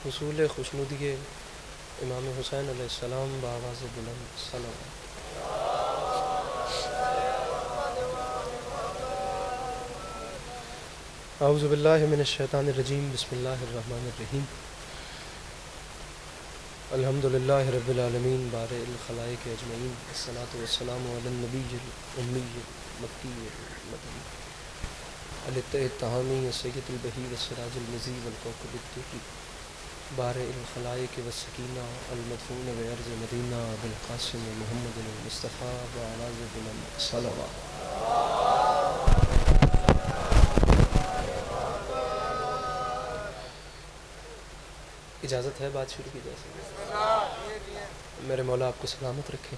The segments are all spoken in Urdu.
حصول خوشنودی امام حسین علیہ السلام بآواز بلند صلوات۔ اعوذ باللہ من الشیطان الرجیم، بسم اللہ الرحمن الرحیم۔ الحمد للہ رب العالمین بارئ الخلائق اجمعین، الصلاۃ والسلام علی النبی الامی المکی المدنی الاتحاد التہامی السید البہی والسراج المضی والکوکب الدری بارئ الخلائق والسکینہ المدفون بعرض مدینہ بالقاسم محمد المصطفیٰ بآواز بلند صلوات۔ اجازت ہے بات شروع کی جا سکتی؟ میرے مولا آپ کو سلامت رکھے،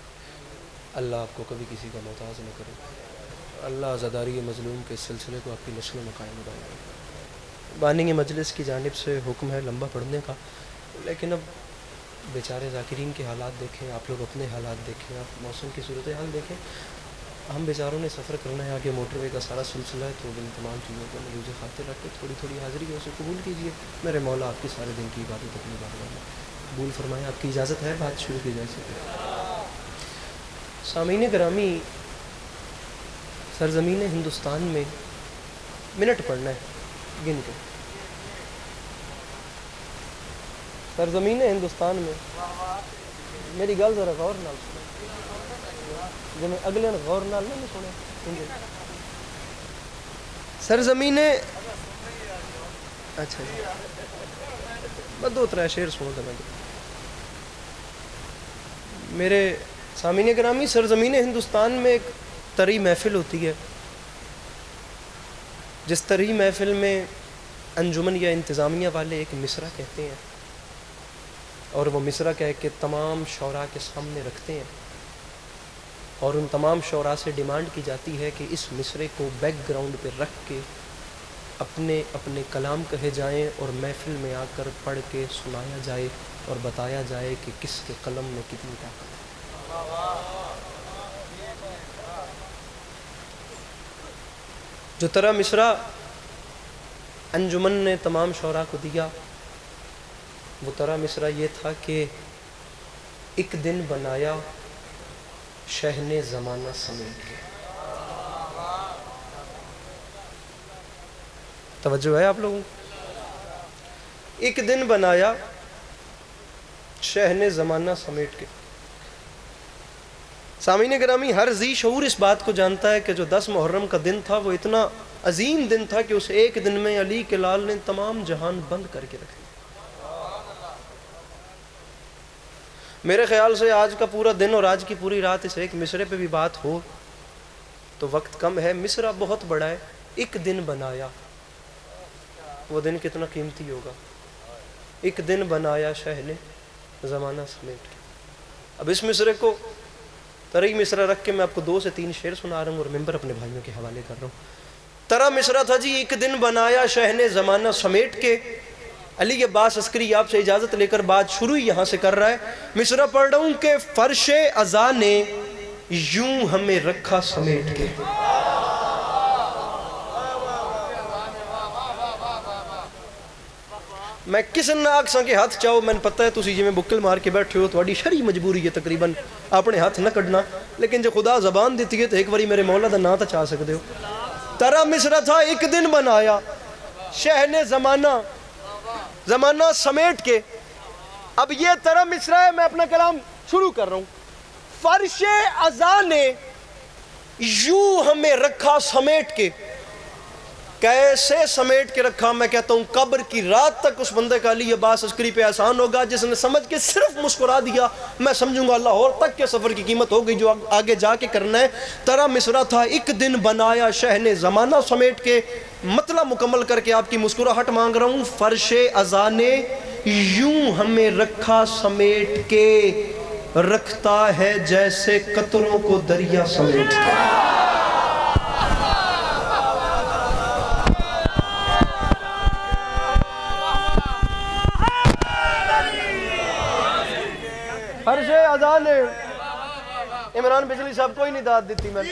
اللہ آپ کو کبھی کسی کا محتاج نہ کرے، اللہ عزاداری مظلوم کے سلسلے کو آپ کی نسلوں میں قائم رکھے۔ بانی مجلس کی جانب سے حکم ہے لمبا پڑھنے کا، لیکن اب بیچارے ذاکرین کے حالات دیکھیں، آپ لوگ اپنے حالات دیکھیں، آپ موسم کی صورتحال دیکھیں۔ ہم بیچاروں نے سفر کرنا ہے، آگے موٹر وے کا سارا سلسلہ ہے، تو ان تمام چیزوں کو مجھے خاطر رکھ کے تھوڑی تھوڑی حاضری ہے اسے قبول کیجیے۔ میرے مولا آپ کی سارے دن کی عبادت اپنی بارگاہ میں قبول فرمائے۔ آپ کی اجازت ہے بات شروع کی جا سکے؟ سامعین گرامی، سرزمین ہندوستان میں منٹ پڑھنا ہے گن کے۔ سرزمین ہندوستان میں میری گل ذرا غور نال سنیں، جو میں اگلے غور نال نہیں سنے۔ سرزمین اچھا جی، بس دو ترے شعر سنو تو میرے سامعین گرامی، سرزمین ہندوستان میں ایک طرح محفل ہوتی ہے، جس طرح محفل میں انجمن یا انتظامیہ والے ایک مصرع کہتے ہیں، اور وہ مصرع کہہ کے تمام شعراء کے سامنے رکھتے ہیں، اور ان تمام شعراء سے ڈیمانڈ کی جاتی ہے کہ اس مصرعے کو بیک گراؤنڈ پہ رکھ کے اپنے اپنے کلام کہے جائیں اور محفل میں آ کر پڑھ کے سنایا جائے اور بتایا جائے کہ کس کے قلم میں کتنی طاقت ہے۔ جو طرح مصرع انجمن نے تمام شعراء کو دیا، وہ طرح مصرع یہ تھا کہ ایک دن بنایا شہن زمانہ سمیٹ کے۔ توجہ ہے آپ لوگوں؟ ایک دن بنایا شہن زمانہ سمیٹ کے۔ سامعین گرامی، ہر ذی شعور اس بات کو جانتا ہے کہ جو 10 محرم کا دن تھا وہ اتنا عظیم دن تھا کہ اس ایک دن میں علی کے لال نے تمام جہان بند کر کے رکھ دیا۔ میرے خیال سے آج کا پورا دن اور آج کی پوری رات اس ایک مصرعے پہ بھی بات ہو تو وقت کم ہے۔ مصرع بہت بڑا ہے۔ ایک دن بنایا، وہ دن کتنا قیمتی ہوگا۔ ایک دن بنایا شہن زمانہ سمیٹ کے۔ اب اس مصرعے کو طرح مصرع رکھ کے میں آپ کو 2 سے 3 شعر سنا رہا ہوں اور ممبر اپنے بھائیوں کے حوالے کر رہا ہوں۔ طرح مصرع تھا جی، ایک دن بنایا شہن زمانہ سمیٹ کے۔ علی عباس عسکری آپ سے اجازت لے کر بات شروع یہاں سے کر رہا ہے۔ مصرع پڑھ رہا ہوں کہ فرش ازاں نے یوں ہمیں رکھا سمیٹ کے۔ میں کس نہ آکساں کے ہاتھ چاہو، میں نے پتہ ہے تسی جی میں بکل مار کے بیٹھے ہو، تھوڑی شرعی مجبوری ہے تقریباً اپنے ہاتھ نہ کڈنا، لیکن جو خدا زبان دیتی ہے تو ایک باری میرے مولا دا نا تا چاہ سکتے ہو۔ طرح مصرع تھا، ایک دن بنایا شہن زمانہ سمیٹ کے۔ اب یہ طرح مصرع ہے، میں اپنا کلام شروع کر رہا ہوں۔ فرش ازاں نے یوں ہمیں رکھا سمیٹ کے۔ کیسے سمیٹ کے رکھا؟ میں کہتا ہوں قبر کی رات تک اس بندے کا علی عباس عسکری پہ احسان ہوگا جس نے سمجھ کے صرف مسکرا دیا۔ میں سمجھوں گا لاہور تک کے سفر کی قیمت ہو گئی جو آگے جا کے کرنا ہے۔ طرح مصرع تھا، ایک دن بنایا شہن زمانہ سمیٹ کے۔ مطلب مکمل کر کے آپ کی مسکراہٹ مانگ رہا ہوں۔ فرش ازاں نے یوں ہمیں رکھا سمیٹ کے، رکھتا ہے جیسے قطروں کو دریا سمیٹ کے۔ فرش ازاں نے، عمران بجلی صاحب کوئی نہیں داد دیتی میں،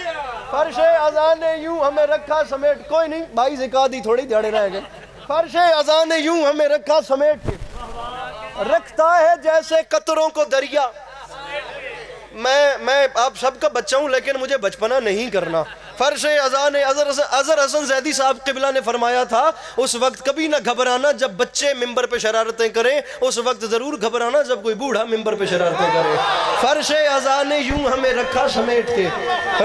فرش ازاں نے یوں ہمیں رکھا سمیٹ، کوئی نہیں بھائی زکا دی تھوڑی دیڑے رہ گئے۔ فرش ازاں نے یوں ہمیں رکھا سمیٹ کے، رکھتا ہے جیسے قطروں کو دریا. میں آپ سب کا بچہ ہوں لیکن مجھے بچپنا نہیں کرنا. فرش اذان اظہر حسن زیدی صاحب قبلہ نے فرمایا تھا اس وقت کبھی نہ گھبرانا جب بچے ممبر پہ شرارتیں کریں, اس وقت ضرور گھبرانا جب کوئی بوڑھا ممبر پہ شرارتیں کرے. فرش اذان نے یوں ہمیں رکھا سمیٹ کے,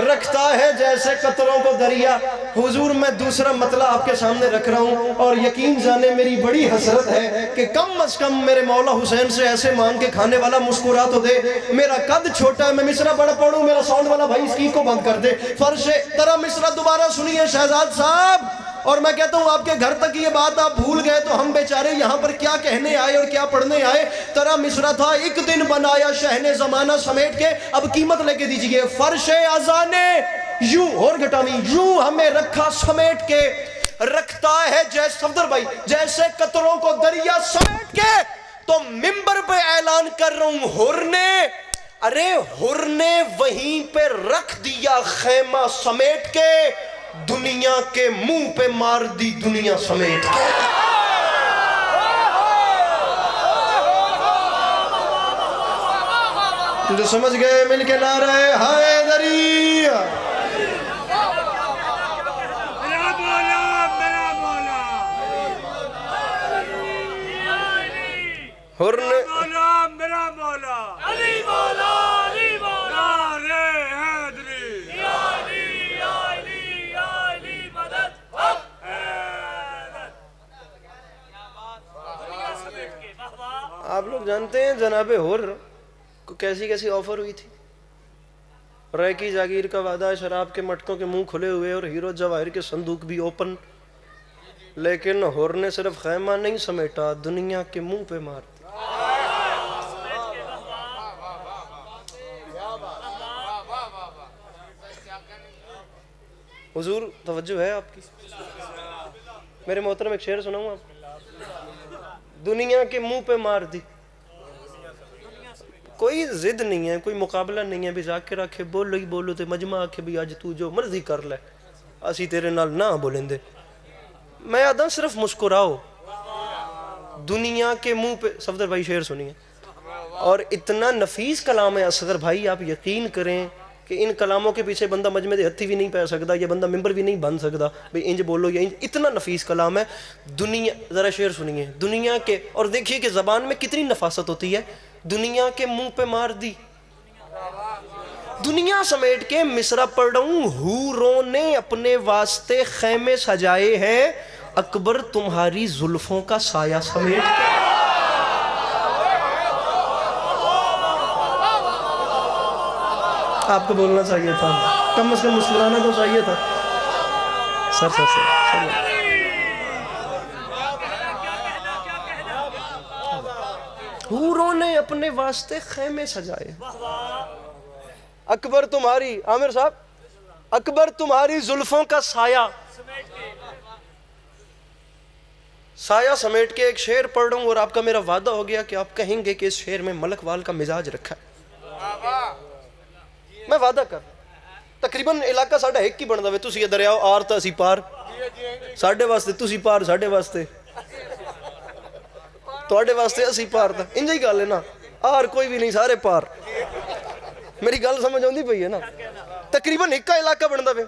رکھتا ہے جیسے قطروں کو دریا. حضور میں دوسرا مطلع آپ کے سامنے رکھ رہا ہوں, اور یقین جانے میری بڑی حسرت ہے کہ کم از کم میرے مولا حسین سے ایسے مانگ کے کھانے والا مسکرا تو دے. میرا قد چھوٹا ہے, میں مصرع بڑا پڑھوں, میرا ساؤنڈ والا بھائی اس کی کو بند کر دے. فرش ترا مصرع دوبارہ سنیے شہزاد صاحب. اور میں کہتا ہوں آپ کے گھر تک یہ بات آپ بھول گئے تو ہم بیچارے یہاں پر کیا کہنے آئے اور کیا پڑھنے آئے. ترا مصرع تھا ایک دن بنایا شہن زمانہ سمیٹ کے, اب قیمت لے کے دیجئے. فرش اذانے یوں اور گھٹاویں یوں ہمیں رکھا سمیٹ کے, رکھتا ہے جیسے صفدر بھائی جیسے قطروں کو دریا سمیٹ کے. تو ممبر پہ اعلان کر رہا ہوں حر نے, ارے حر نے وہیں پہ رکھ دیا خیمہ سمیٹ کے, دنیا کے منہ پہ مار دی دنیا سمیٹ کے. جو سمجھ گئے مل کے نعرہ حیدری. حر نے میرا مولا علی مولا علی مولا نعرہ حیدری یا علی یا علی یا علی مدد آپ لوگ جانتے ہیں جناب حر کو کیسی کیسی آفر ہوئی تھی. رے کی جاگیر کا وعدہ, شراب کے مٹکوں کے منہ کھلے ہوئے اور ہیرو جواہر کے صندوق بھی اوپن, لیکن حر نے صرف خیمہ نہیں سمیٹا, دنیا کے منہ پہ مار. حضور توجہ ہے آپ کی؟ میرے محترم ایک شعر سناؤں آپ کو, دنیا کے منہ پہ مار دی. کوئی ضد نہیں ہے, کوئی مقابلہ نہیں ہے, بھی جا کے رکھے بولو ہی بولو تے مجمع آکھے بھی آج تو جو مرضی کر لے, اسی تیرے نال نہ بولیں دے. میں آدھا صرف مسکراؤ, دنیا کے منہ پہ. صفدر بھائی شعر سنیے, اور اتنا نفیس کلام ہے اصغر بھائی, آپ یقین کریں کہ ان کلاموں کے پیچھے بندہ مجمع دے ہتھی بھی نہیں پہ سکتا, یہ بندہ ممبر بھی نہیں بن سکتا بھئی انج بولو یا انج. اتنا نفیس کلام ہے. دنیا, ذرا شعر سنیے, دنیا کے, اور دیکھیے کہ زبان میں کتنی نفاست ہوتی ہے. دنیا کے منہ پہ مار دی, دنیا سمیٹ کے مصرع پڑھ رہا ہوں. حوروں نے اپنے واسطے خیمے سجائے ہیں, اکبر تمہاری زلفوں کا سایہ سمیٹ کے. آپ کو بولنا چاہیے تھا, کم از کم مسکرانا تو چاہیے تھا. سر حوروں نے اپنے واسطے خیمے سجائے, اکبر تمہاری, عامر صاحب, اکبر تمہاری زلفوں کا سایہ. سایہ سمیٹ کے ایک شعر پڑھ رہا ہوں, اور آپ کا میرا وعدہ ہو گیا کہ آپ کہیں گے کہ اس شعر میں ملک وال کا مزاج رکھا ہے. میں وعدہ کر, تقریباً علاقہ ساڑھا ایک کی بن دے, تسی یہ دریاؤ آر تا اسی پار, ساڑھے واسطے تسی پار, ساڑھے واسطے توڑے واسطے اسی پار تا, انجا ہی گال ہے نا, آر کوئی بھی نہیں, سارے پار. میری گال سمجھ آؤں دی پئی ہے نا, تقریباً ایک کا علاقہ بن دے.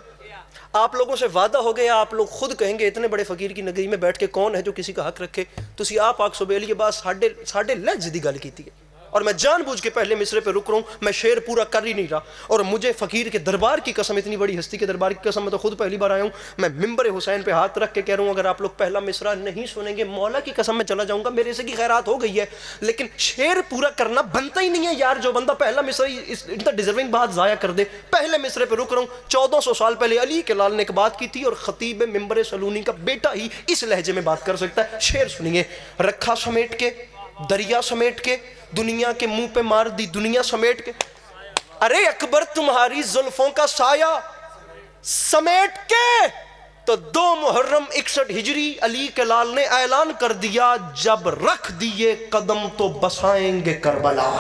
آپ لوگوں سے وعدہ ہو گیا, آپ لوگ خود کہیں گے اتنے بڑے فقیر کی نگری میں بیٹھ کے کون ہے جو کسی کا حق رکھے. تسی آپ آگ سبیلی یہ بات ساڑھے لہج دی گال کی تھی, اور میں جان بوجھ کے پہلے مصرے پہ رک رہا ہوں, میں شعر پورا کر ہی نہیں رہا. اور مجھے فقیر کے دربار کی قسم, اتنی بڑی ہستی کے دربار کی قسم, میں تو خود پہلی بار آیا ہوں, میں ممبر حسین پہ ہاتھ رکھ کے کہہ رہا ہوں اگر آپ لوگ پہلا مصرع نہیں سنیں گے مولا کی قسم میں چلا جاؤں گا. میرے سے کی خیرات ہو گئی ہے, لیکن شعر پورا کرنا بنتا ہی نہیں ہے یار. جو بندہ پہلا مصرع اتنا ڈیزرونگ بات ضائع کر دے. پہلے مصرے پہ رک رہا ہوں. 1400 سال پہلے علی کے لال نے ایک بات کی تھی, اور خطیب ممبر سلونی کا بیٹا ہی اس لہجے میں بات کر سکتا ہے. شعر سنیے, رکھا سمیٹ کے, دریا سمیٹ کے, دنیا کے منہ پہ مار دی دنیا سمیٹ کے. ارے اکبر تمہاری زلفوں کا سایہ سمیٹ کے. تو 2 محرم 61 ہجری علی کے لال نے اعلان کر دیا, جب رکھ دیے قدم تو بسائیں گے کربلا.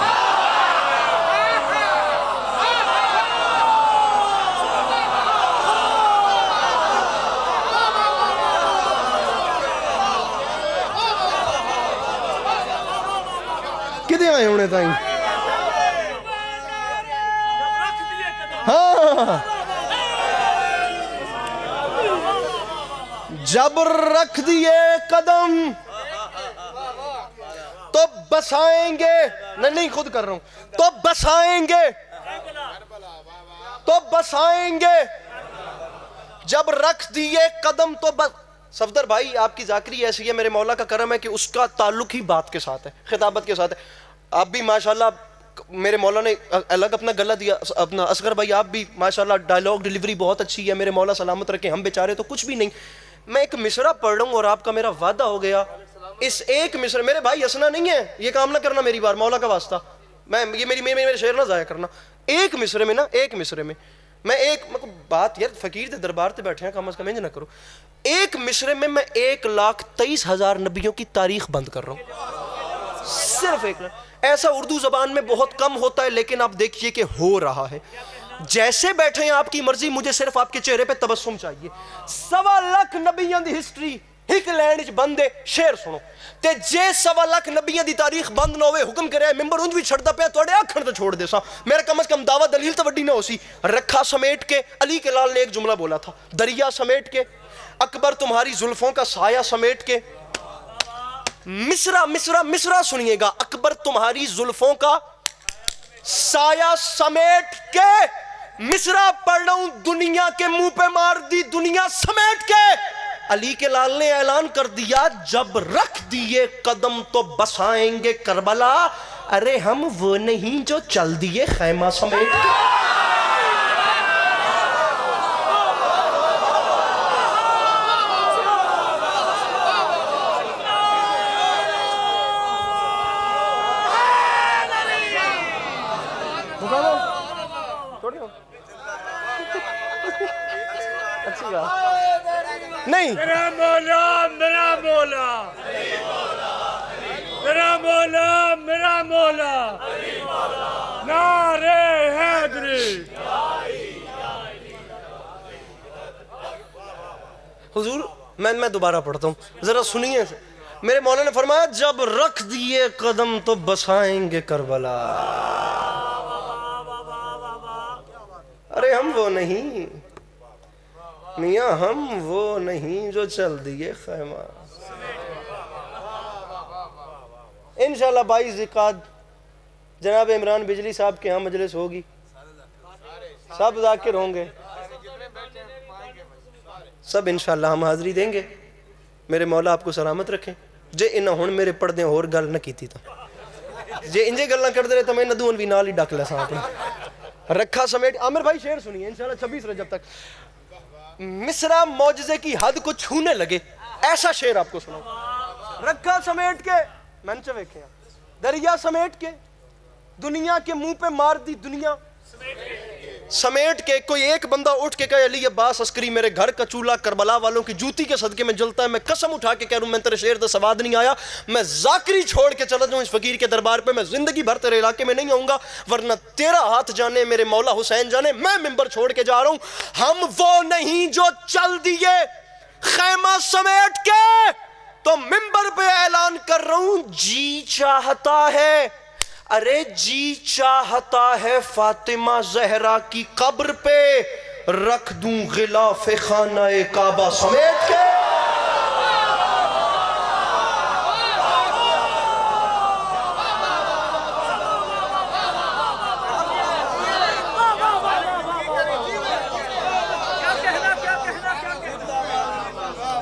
کدے آئے ہونے تائیں ہاں جب رکھ دیے قدم تو بسائیں گے نہیں خود کر رہا ہوں تو بسائیں گے تو بسائیں گے جب رکھ دیے قدم تو صفدر بھائی آپ کی ذاکری ایسی ہے میرے مولا کا کرم ہے کہ اس کا تعلق ہی بات کے ساتھ ہے خطابت کے ساتھ ہے آپ بھی ماشاءاللہ میرے مولا نے الگ اپنا گلہ دیا اپنا اصغر بھائی آپ بھی ماشاءاللہ ڈائلاگ ڈیلیوری بہت اچھی ہے میرے مولا سلامت رکھے ہم بیچارے تو کچھ بھی نہیں میں ایک مصرع پڑھ رہا ہوں اور آپ کا میرا وعدہ ہو گیا اس ایک مصرع میرے بھائی ہنسنا نہیں ہے یہ کام نہ کرنا میری بار مولا کا واسطہ میں یہ میرے شعر نہ ضائع کرنا ایک مصرع میں نا ایک مصرع میں ایک بات یار فقیر دے دربار تے بیٹھے ہیں کم از کم انج نہ کرو ایک مصرع میں 1,23,000 نبیوں کی تاریخ بند کر رہا ہوں صرف ایک ایسا اردو زبان میں بہت کم ہوتا ہے لیکن آپ دیکھیے کہ ہو رہا ہے جیسے بیٹھے ہیں آپ کی مرضی مجھے صرف آپ کے چہرے پہ تبسم چاہیے 1.25 لاکھ نبیوں دی ہسٹری ایک لینڈ وچ بند ہے شعر سنو تے جے 1.25 لاکھ نبیوں دی تاریخ بند نہ ہوئے حکم کرے ممبر انج بھی چھڑدا پیا تواڈے آکھن تے چھوڑ دے سا میرا کم از کم دعویٰ دلیل تے وڈی نہ ہو سی رکھا سمیٹ کے علی کے لال نے ایک جملہ بولا تھا دریا سمیٹ کے اکبر تمہاری زلفوں کا سایہ سمیٹ کے مصرع سنیے گا اکبر تمہاری زلفوں کا سایہ سمیٹ کے مصرع پڑھ رہا ہوں دنیا کے منہ پہ مار دی دنیا سمیٹ کے علی کے لال نے اعلان کر دیا جب رکھ دیے قدم تو بسائیں گے کربلا ارے ہم وہ نہیں جو چل دیے خیمہ سمیٹ کے نہیں میرا مولا میرا مولا میرا مولا میرا مولا نعرہ حیدری حضور میں دوبارہ پڑھتا ہوں ذرا سنیے میرے مولا نے فرمایا جب رکھ دیے قدم تو بسائیں گے کربلا ارے ہم وہ نہیں میاں ہم وہ نہیں جو چل دیے خیمہ انشاءاللہ 22 ذوالقعدہ جناب عمران بجلی صاحب کے ہاں مجلس ہوگی سب ذاکر ہوں گے سب انشاءاللہ ہم حاضری دیں گے میرے مولا آپ کو سلامت رکھیں جے انہاں ہون میرے پردے اور گل نہ کیتی تھا جے انجے گل نہ کر دے رہے تو میں ندون بھی نال ہی ڈاک لے ساتھ رکھا سمیٹ عامر بھائی شعر سنیے انشاءاللہ 26 رجب تک مصرع معجزے کی حد کو چھونے لگے ایسا شعر آپ کو سناؤں رکھا سمیٹ کے میں نے چویکھے دریا سمیٹ کے دنیا کے منہ پہ مار دی دنیا سمیٹ کے کوئی ایک بندہ اٹھ کے کہے علی عباس عسکری میرے گھر کا چولہا کربلا والوں کی جوتی کے صدقے میں جلتا ہے میں قسم اٹھا کے کہہ رہا ہوں میں تیرے شعر دا سواد نہیں آیا میں ذاکری چھوڑ کے چلا جاؤں اس فقیر کے دربار پہ میں زندگی بھر تیرے علاقے میں نہیں آؤں گا ورنہ تیرا ہاتھ جانے میرے مولا حسین جانے میں ممبر چھوڑ کے جا رہا ہوں ہم وہ نہیں جو چل دیے خیمہ سمیٹ کے تو ممبر پہ اعلان کر رہا ہوں جی چاہتا ہے ارے جی چاہتا ہے فاطمہ زہرا کی قبر پہ رکھ دوں غلاف خانہ کعبہ سمیٹ کے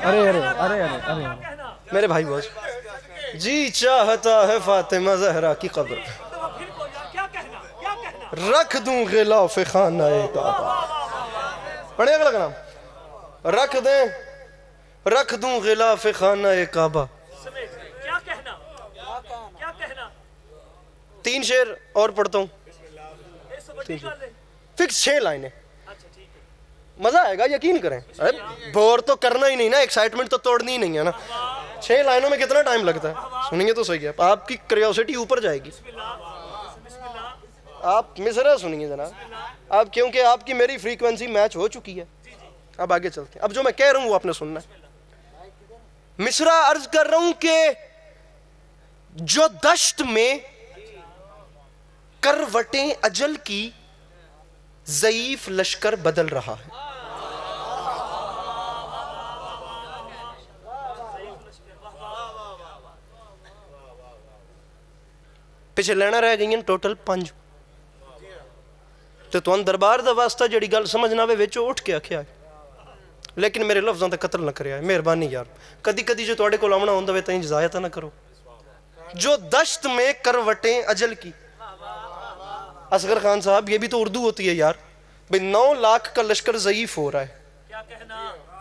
ارے میرے بھائی بوس جی چاہتا ہے فاطمہ زہرا کی قبر رکھ دوں غلاف خانہ کعبہ پڑھیں اگلا کلام رکھ دوں غلاف خانہ کعبہ تین شعر اور پڑھتا ہوں فکس 6 لائنیں مزہ آئے گا یقین کریں بور تو کرنا ہی نہیں نا ایکسائٹمنٹ تو توڑنی ہی نہیں ہے نا 6 لائنوں میں کتنا ٹائم لگتا ہے سنیں گے تو صحیح ہے آپ کی کریوسٹی اوپر جائے گی آپ مصرع سنیے جناب اب کیونکہ آپ کی میری فریکوینسی میچ ہو چکی ہے اب آگے چلتے ہیں اب جو میں کہہ رہا ہوں وہ آپ نے سننا ہے مصرع عرض کر رہا ہوں کہ جو دشت میں کروٹیں اجل کی ضعیف لشکر بدل رہا ہے. پیچھے لینا رہ گئی ہیں ٹوٹل 5. تو تُہاں دربار دا واسطہ جڑی گل سمجھ نہ آوے وچوں اٹھ کے آکھیا ہے، لیکن میرے لفظاں تے قتل نہ کریا ہے. مہربانی یار، کدی کدی جو تواڈے کول آونا ہوندا وے تائیں ضائع نہ کرو. جو دشت میں کروٹیں اجل کی. اصغر خان صاحب یہ بھی تو اردو ہوتی ہے یار. بھئی 9 لاکھ کا لشکر ضعیف ہو رہا ہے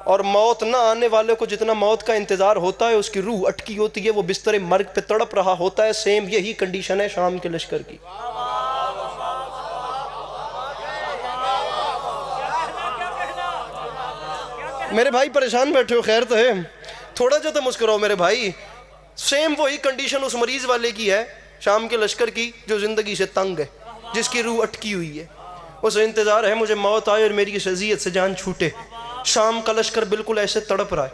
اور موت نہ آنے والے کو جتنا موت کا انتظار ہوتا ہے اس کی روح اٹکی ہوتی ہے، وہ بستر مرگ پہ تڑپ رہا ہوتا ہے. سیم یہی کنڈیشن ہے شام کے لشکر کی. میرے بھائی پریشان بیٹھے ہو، خیر تو ہے، تھوڑا جو تو مسکراؤ میرے بھائی. سیم وہی کنڈیشن اس مریض والے کی ہے شام کے لشکر کی جو زندگی سے تنگ ہے، جس کی روح اٹکی ہوئی ہے. اسے انتظار ہے مجھے موت آئے اور میری اس اذیت سے جان چھوٹے. شام کا لشکر بالکل ایسے تڑپ رہا ہے.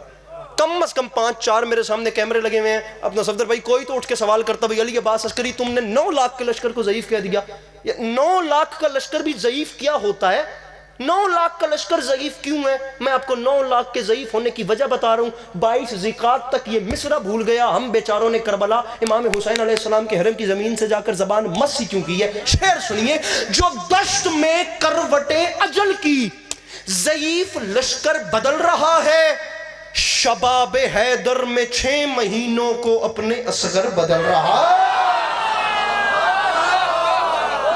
کم از کم 5-4 میرے سامنے کیمرے لگے ہوئے ہیں. اپنا صفدر بھائی کوئی تو اٹھ کے سوال کرتا بھائی علی عباس عسکری تم نے 9 لاکھ کے لشکر کو ضعیف کہہ دیا. 9 لاکھ کا لشکر بھی ضعیف کیا ہوتا ہے؟ 9 لاکھ کا لشکر ضعیف کیوں ہے؟ میں آپ کو 9 لاکھ کے ضعیف ہونے کی وجہ بتا رہا ہوں. 22 ذیقعت تک یہ مصرع بھول گیا. ہم بیچاروں نے کربلا امام حسین علیہ السلام کے حرم کی زمین سے جا کر زبان مسی کیوں کی ہے؟ شعر سنیے. جو دشت میں کروٹیں اجل کی ضعیف لشکر بدل رہا ہے، شباب حیدر میں 6 مہینوں کو اپنے اصغر بدل رہا ہے.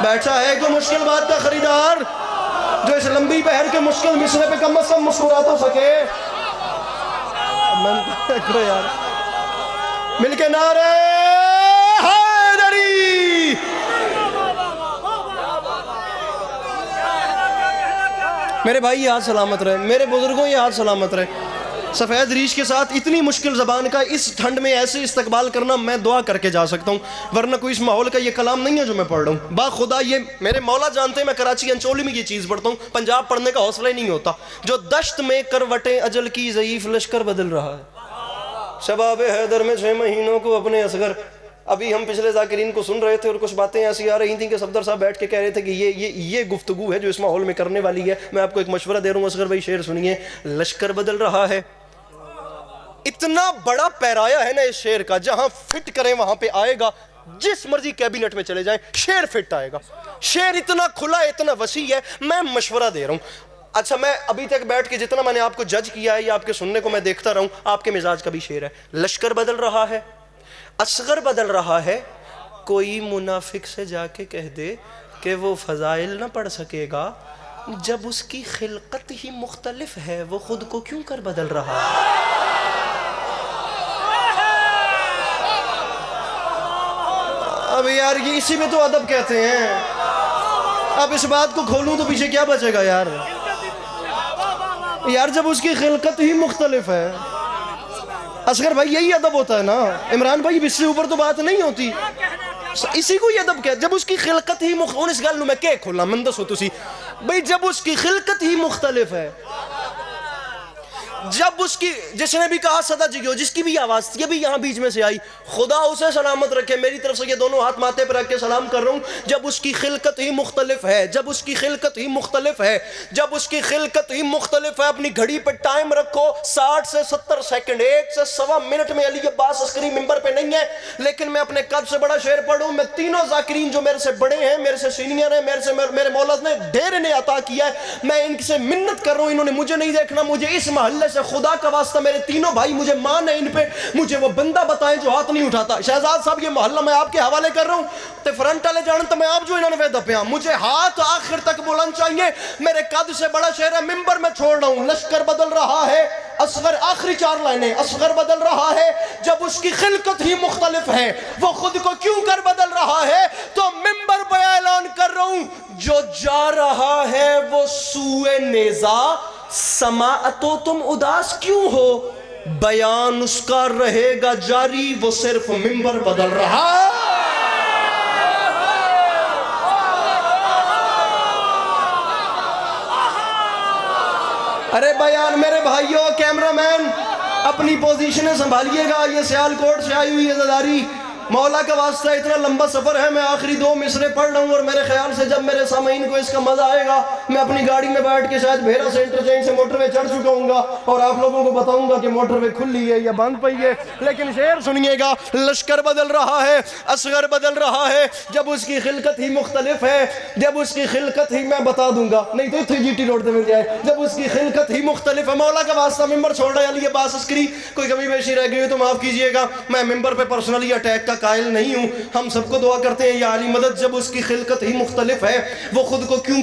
بیٹھا ہے کوئی مشکل بات کا خریدار جو اس لمبی بہر کے مشکل مصرے پہ کم از کم مسکرا تو سکے؟ یار مل کے نعرے حیدری. میرے بھائی یہ ہاتھ سلامت رہے، میرے بزرگوں یہ ہاتھ سلامت رہے. سفید ریش کے ساتھ اتنی مشکل زبان کا اس ٹھنڈ میں ایسے استقبال کرنا میں دعا کر کے جا سکتا ہوں، ورنہ کوئی اس ماحول کا یہ کلام نہیں ہے جو میں پڑھ رہا ہوں. با خدا یہ میرے مولا جانتے ہیں میں کراچی انچولی میں یہ چیز پڑھتا ہوں، پنجاب پڑھنے کا حوصلہ ہی نہیں ہوتا. جو دشت میں کروٹیں اجل کی ضعیف لشکر بدل رہا ہے، شباب حیدر میں 6 مہینوں کو اپنے اصغر. ابھی ہم پچھلے ذاکرین کو سن رہے تھے اور کچھ باتیں ایسی آ رہی تھیں کہ صفدر صاحب بیٹھ کے کہہ رہے تھے کہ یہ گفتگو ہے جو اس ماحول میں کرنے والی ہے. میں آپ کو ایک مشورہ دے رہا ہوں اصغر بھائی، شعر سنیے. لشکر بدل رہا ہے، اتنا بڑا پیرایا ہے نا اس شعر کا، جہاں فٹ کریں وہاں پہ آئے گا. جس مرضی کیبینٹ میں چلے جائیں شعر فٹ آئے گا. شعر اتنا کھلا اتنا وسیع ہے. میں مشورہ دے رہا ہوں. اچھا میں ابھی تک بیٹھ کے جتنا میں نے آپ کو جج کیا ہے یا آپ کے سننے کو میں دیکھتا رہا ہوں، آپ کے مزاج کا بھی شعر ہے. لشکر بدل رہا ہے، اصغر بدل رہا ہے. کوئی منافق سے جا کے کہہ دے کہ وہ فضائل نہ پڑھ سکے گا، جب اس کی خلقت ہی مختلف ہے وہ خود کو کیوں کر بدل رہا ہے؟ اب یار یہ اسی میں تو ادب کہتے ہیں. اب اس بات کو کھولوں تو پیچھے کیا بچے گا یار. یار جب اس کی خلقت ہی مختلف ہے، اصغر بھائی یہی ادب ہوتا ہے نا. عمران بھائی اس سے اوپر تو بات نہیں ہوتی. اسی کو یہ ادب کہتے جب اس کی خلقت ہی اس گل نو میں کہ کھولا من دسو تسی بھئی جب اس کی خلقت ہی مختلف ہے، جب اس کی جس نے بھی کہا صدا جگیو، جس کی بھی آواز یہ بھی یہاں بیچ میں سے آئی، خدا اسے سلامت رکھے. میری طرف سے یہ دونوں ہاتھ ماتھے پہ رکھ کے سلام کر رہا ہوں. جب اس کی خلقت ہی مختلف ہے، جب اس کی خلقت ہی مختلف ہے، جب اس کی خلقت ہی مختلف ہے. اپنی گھڑی پہ ٹائم رکھو 60 سے 70 سیکنڈ، 1 سے 1.25 منٹ میں. علی عباس عسکری ممبر پہ نہیں ہے لیکن میں اپنے قد سے بڑا شعر پڑھوں. میں تینوں ذاکرین جو میرے سے بڑے ہیں، میرے سے سینئر ہیں، میرے مولا نے ڈھیر انہیں عطا کیا ہے، میں ان سے منت کر رہا ہوں. انہوں نے مجھے نہیں دیکھنا، مجھے اس محلے سے خدا کا واسطہ میرے تینوں بھائی مجھے مان ہے ان پہ، مجھے وہ بندہ بتائیں جو ہاتھ نہیں اٹھاتا. شہزاد صاحب یہ محلہ میں آپ کے حوالے کر رہا ہوں تے فرنٹ والے جانن تو میں آپ جو انہوں نے ویدہ پہ مجھے ہاتھ آخر تک بلند چاہیے. میرے قد سے بڑا شعر ہے، ممبر میں چھوڑ رہا ہوں. لشکر بدل رہا ہے، اصغر آخری 4 لائنیں. اصغر بدل رہا ہے جب اس کی خلقت ہی مختلف ہے، وہ خود کو کیوں کر بدل رہا ہے؟ تو ممبر پہ اعلان کر رہا ہوں جو جا رہا ہے وہ سوئے نیزا، سماعتو تم اداس کیوں ہو؟ بیان اس کا رہے گا جاری، وہ صرف ممبر بدل رہا ہے. ارے بیان میرے بھائیوں، کیمرہ مین اپنی پوزیشنیں سنبھالیے گا. یہ سیال کوٹ سے آئی ہوئی ہے زداری، مولا کا واسطہ اتنا لمبا سفر ہے، میں آخری 2 مصرے پڑھ رہا ہوں اور میرے خیال سے جب میرے سامعین کو اس کا مزہ آئے گا میں اپنی گاڑی میں بیٹھ کے شاید بھیرا سے انٹرچینج سے موٹر وے چڑھ چکا ہوں گا اور آپ لوگوں کو بتاؤں گا کہ موٹر وے کھلی ہے یا بند پئی ہے. لیکن شعر سنیے گا. لشکر بدل رہا ہے، اصغر بدل رہا ہے، جب اس کی خلقت ہی مختلف ہے، جب اس کی خلقت ہی میں بتا دوں گا، نہیں تو 3 GT روڈ مل جائے، جب اس کی خلقت ہی مختلف ہے. مولا کا واسطہ ممبر چھوڑ رہا ہے علی عباس عسکری، کوئی کمی بیشی رہ گئی ہو تو معاف کیجئے گا، میں ممبر پہ پرسنلی اٹیک کا قائل نہیں ہوں. ہم سب کو دعا کرتے ہیں یا علی مدد. جب اس کی خلقت ہی مختلف ہے وہ خود کو کیوں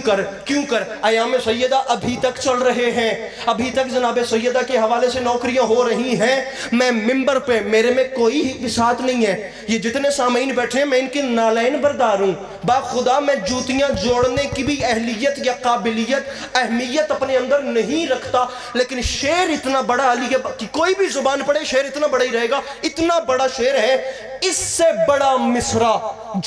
کر ایام سیدہ ابھی تک چل رہے ہیں، ابھی تک جناب سیدہ کے حوالے سے نوکریاں ہو رہی ہیں. میں ممبر پہ میرے میں کوئی بساط نہیں ہے، یہ جتنے سامعین بیٹھے ہیں میں ان کے نالین بردار ہوں. با خدا میں جوتیاں جوڑنے کی بھی اہلیت یا قابلیت اہمیت اپنے اندر نہیں رکھتا، لیکن شعر اتنا بڑا علی کہ کوئی بھی زبان پڑے شعر اتنا بڑا ہی رہے گا. اتنا بڑا شعر ہے، اس سے بڑا مصرع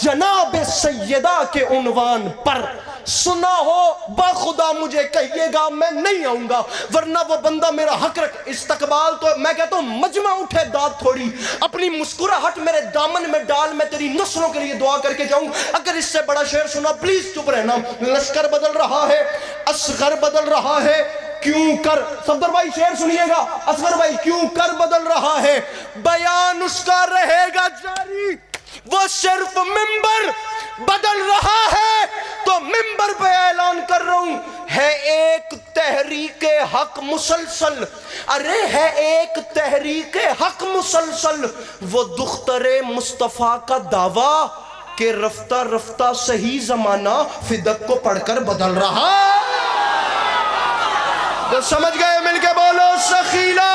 جناب سیدہ کے عنوان پر سنا ہو بخدا مجھے کہیے گا، میں نہیں آؤں گا، ورنہ وہ بندہ میرا حق رکھ. استقبال تو میں کہتا ہوں مجمع اٹھے داد تھوڑی، اپنی مسکراہٹ میرے دامن میں ڈال، میں تیری نسلوں کے لیے دعا کر کے جاؤں. اگر اس سے بڑا شعر سنا پلیز چپ رہنا. لشکر بدل رہا ہے، اصغر بدل رہا ہے، کیوں کر. صفدر بھائی شعر سنیے گا. اصغر بھائی کیوں کر بدل رہا ہے، بیان اس کا رہے گا جاری، وہ صرف ممبر بدل رہا ہے. تو ممبر پہ اعلان کر رہا ہوں، ہے ایک تحریک حق مسلسل، ارے ہے ایک تحریک حق مسلسل، وہ دختر مصطفیٰ کا دعویٰ کہ رفتہ رفتہ صحیح زمانہ فدق کو پڑھ کر بدل رہا. تو سمجھ گئے؟ مل کے بولو سخی لا